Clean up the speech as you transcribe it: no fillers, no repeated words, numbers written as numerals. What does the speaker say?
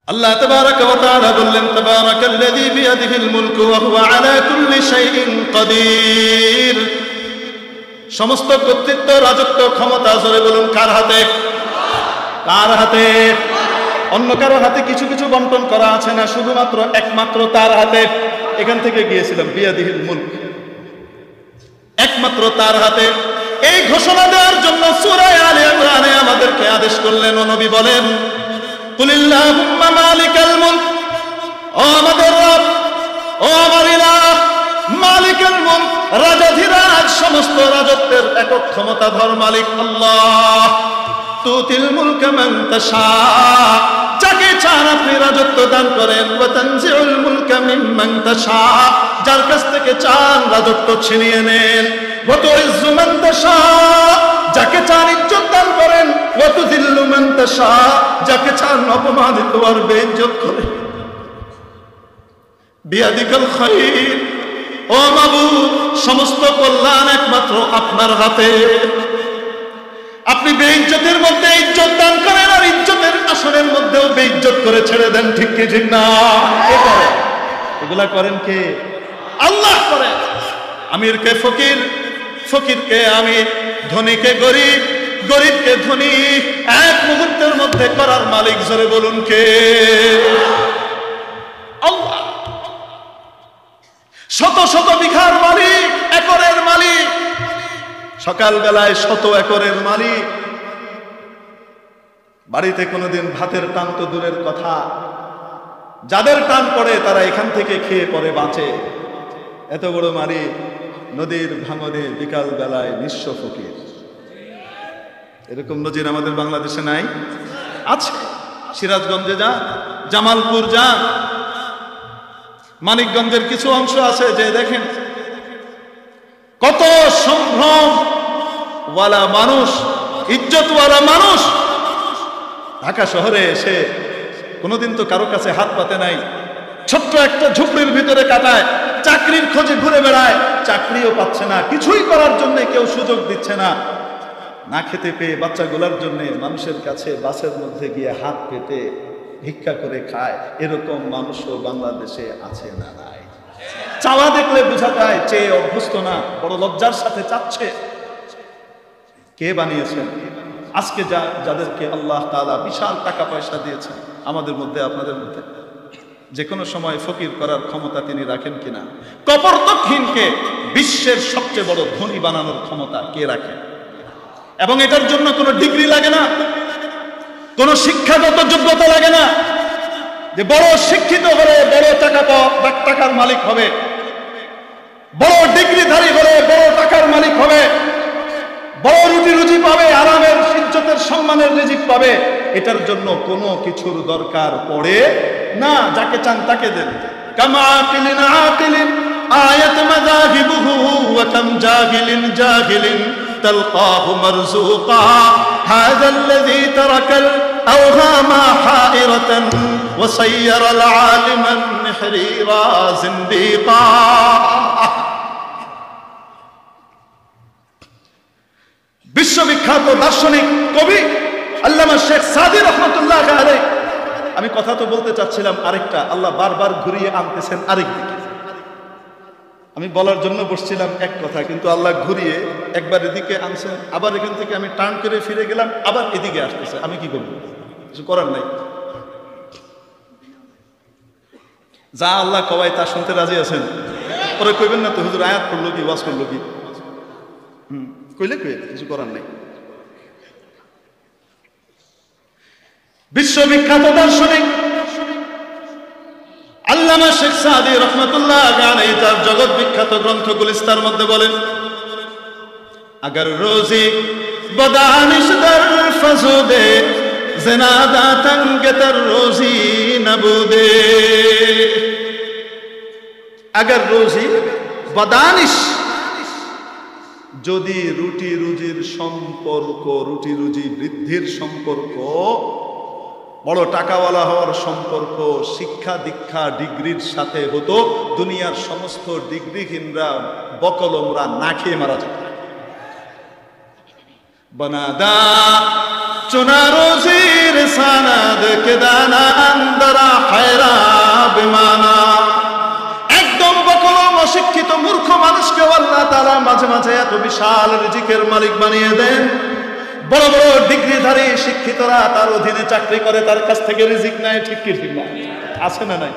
আল্লাহ তাবারাকা ওয়া তাআলা বললেন, তাবারাকাল্লাযী বিয়াদিহিল মুলকু ওয়া হুয়া আলা কুল্লি শাইইন কাদির। সমস্ত কর্তৃত্ব, রাজত্ব, ক্ষমতা জোরে বলুন কার হাতে? কার হাতে? অন্য কারো হাতে কিছু কিছু বন্টন করা আছে না, শুধুমাত্র একমাত্র তার হাতে। এখান থেকে গিয়েছিলাম বিয়াদিহিল মুলক, একমাত্র তার হাতে। এই ঘোষণা দেওয়ার জন্য সূরা আলে ইমরানে আমাদেরকে আদেশ করলেন, ও নবী বলেন, কুলিল্লাহুম্মা মালিকাল মুলক, ও আমাদের রব, ও আমার ইলাহ, মালিকাল মুলক, রাজাধিরাজ, সমস্ত রাজত্বের একক ক্ষমতাধর মালিক আল্লাহ। তুতিল মুলকা মান তাশা, যাকে চান আপনি রাজত্ব দান করেন। ওয়া তানজিউল মুলকা মিম্মান তাশা, যার কাছ থেকে চান রাজত্ব ছিনিয়ে নেন। ওয়া তুইজ্জু মান তাশা, যাকে চান ইজ্জত দান করেন। ওয়া তুযিল্লু মান তাশা, যাকে চান অপমানিত আর বেইজ্জত করেন। বিয়াদিকাল খায়র, ও মাবুদ, সমস্ত কল্যাণ একমাত্র আপনার হাতে। আপনি বেইজ্জতের মধ্যে ইজ্জত দান করেন, আর ইজ্জতের আসনের মধ্যেও বেইজ্জত করে ছেড়ে দেন। ঠিক কি ঠিক না? কে করে? এগুলা করেন কে? আল্লাহ করেন। আমিরকে ফকির, ফকিরকে আমির, ধনীকে গরিব, গরিবকে ধনী এক মুহূর্তের মধ্যে করার মালিক জোরে বলুন কে? আল্লাহ। শত শত বিঘার মালিক, একরের মালিক, সকালবেলায় 100 একরের মালিক। বাড়িতে কোনোদিন ভাতের টান তো দূরের কথা, যাদের টান পড়ে তারা এখান থেকে খেয়ে পরে বাঁচে। এত বড় মালিক, নদীর ভাঙনে বিকাল বেলায় নিঃস্ব ফকির। এরকম নজির আমাদের বাংলাদেশে নাই? আছে। সিরাজগঞ্জে যান, জামালপুর যান, মানিকগঞ্জের কিছু অংশ আছে, যে দেখেন কত সম্ভ্রম ওয়ালা মানুষ, ইজ্জতওয়ালা মানুষ ঢাকা শহরে এসে কোনোদিন তো কারো কাছে হাত পাতে নাই, ছোট্ট একটা ঝুপড়ির ভিতরে কাটায়, চাকরির খোঁজে ঘুরে বেড়ায়, চাকরিও পাচ্ছে না, কিছুই করার জন্য কেউ সুযোগ দিচ্ছে না। না খেতে পেয়ে বাচ্চাগুলোর জন্য মানুষের কাছে বাসের মধ্যে গিয়ে হাত পেতে ভিক্ষা করে খায়। এরকম মানুষও বাংলাদেশে আছে না নাই? চাওয়া দেখলে বোঝা যায় চেয়ে অভ্যস্ত না, বড় লজ্জার সাথে চাচ্ছে। কে বানিয়েছেন? আজকে যাদেরকে আল্লাহ তাআলা বিশাল টাকা পয়সা দিয়েছেন, আমাদের মধ্যে আপনাদের মধ্যে যে কোনো সময় ফকির করার ক্ষমতা তিনি রাখেন কিনা? কপর্তকহীনকে বিশ্বের সবচেয়ে বড় ধনী বানানোর ক্ষমতা কে রাখেন? এবং এটার জন্য কোনো ডিগ্রি লাগে না, কোনো শিক্ষাগত যোগ্যতা লাগে না, যে বড় শিক্ষিত হলে বড় টাকার মালিক হবে, বড় ডিগ্রিধারী হলে বড় টাকার মালিক হবে, বড় রুটি রুজি পাবে, আরামের, ইজ্জতের, সম্মানের রিজিক পাবে। এটার জন্য কোনো কিছুর দরকার পড়ে না, যাকে চান তাকে দেন। কামা আকিলিন আকিলিন আয়াত মাযাহিবুহু ওয়া কাম জাহিলিন জাহিলিন তালকাহু মারযুকা হাযা আল্লাযী তারাকাল আওহামা হাইরাতান ওয়া সায়্যারাল আলিমান নিহরিরা জিন্দিকা। বিশ্ববিখ্যাত দার্শনিক কবি আল্লামা শেখ সাদী রহমাতুল্লাহ আলাইহি। আমি কথা তো বলতে চাচ্ছিলাম আরেকটা, আল্লাহ বারবার ঘুরিয়ে আনতেছেন আরেক দিকে। আমি বলার জন্য বসছিলাম এক কথা, কিন্তু আল্লাহ ঘুরিয়ে একবার এদিকে আনছেন, আবার এখান থেকে আমি টার্ন করে ফিরে গেলাম, আবার এদিকে আসতেছে। আমি কি করব? কিছু করার নাই। যা আল্লাহ কওয়ায় তা শুনতে রাজি আছেন? পরে কইবেন না তো হুজুর আয়াত পড়লো কি, ওয়াজ করলো কি। কইলে কই, কিছু করার নাই। বিশ্ববিখ্যাত দার্শনিক আল্লামা শেখ সাদী রহমাতুল্লাহ আলাইহি তার জগৎ বিখ্যাত গ্রন্থ গুলিস্তার মধ্যে বলেন, আগার রোজি বদানিশ দর ফজুদে জনাদা তঙ্গে তর রোজি নবুদে। আগার রোজি বদানিশ, যদি রুটি রুজির সম্পর্ক, রুটি রুজি বৃদ্ধির সম্পর্ক, বড় টাকাওয়ালা হওয়ার সম্পর্ক শিক্ষা দীক্ষা ডিগ্রির সাথে হতো, দুনিয়ার সমস্ত ডিগ্রিহীনরা বকলমরা না খেয়ে মারা যেত। বনাদা চুনা রোজির সানাদ কে দানা আন্দর অশিক্ষিত মূর্খ মানুষকে আল্লাহ তাআলা মাঝে মাঝে এত বিশাল রিজিকের মালিক বানিয়ে দেন। বড় বড় ডিগ্রিধারী শিক্ষিতরা তার অধীনে চাকরি করে, তার কাছ থেকে রিজিক নেয়। ঠিক কি ঠিক না? আছে না নাই?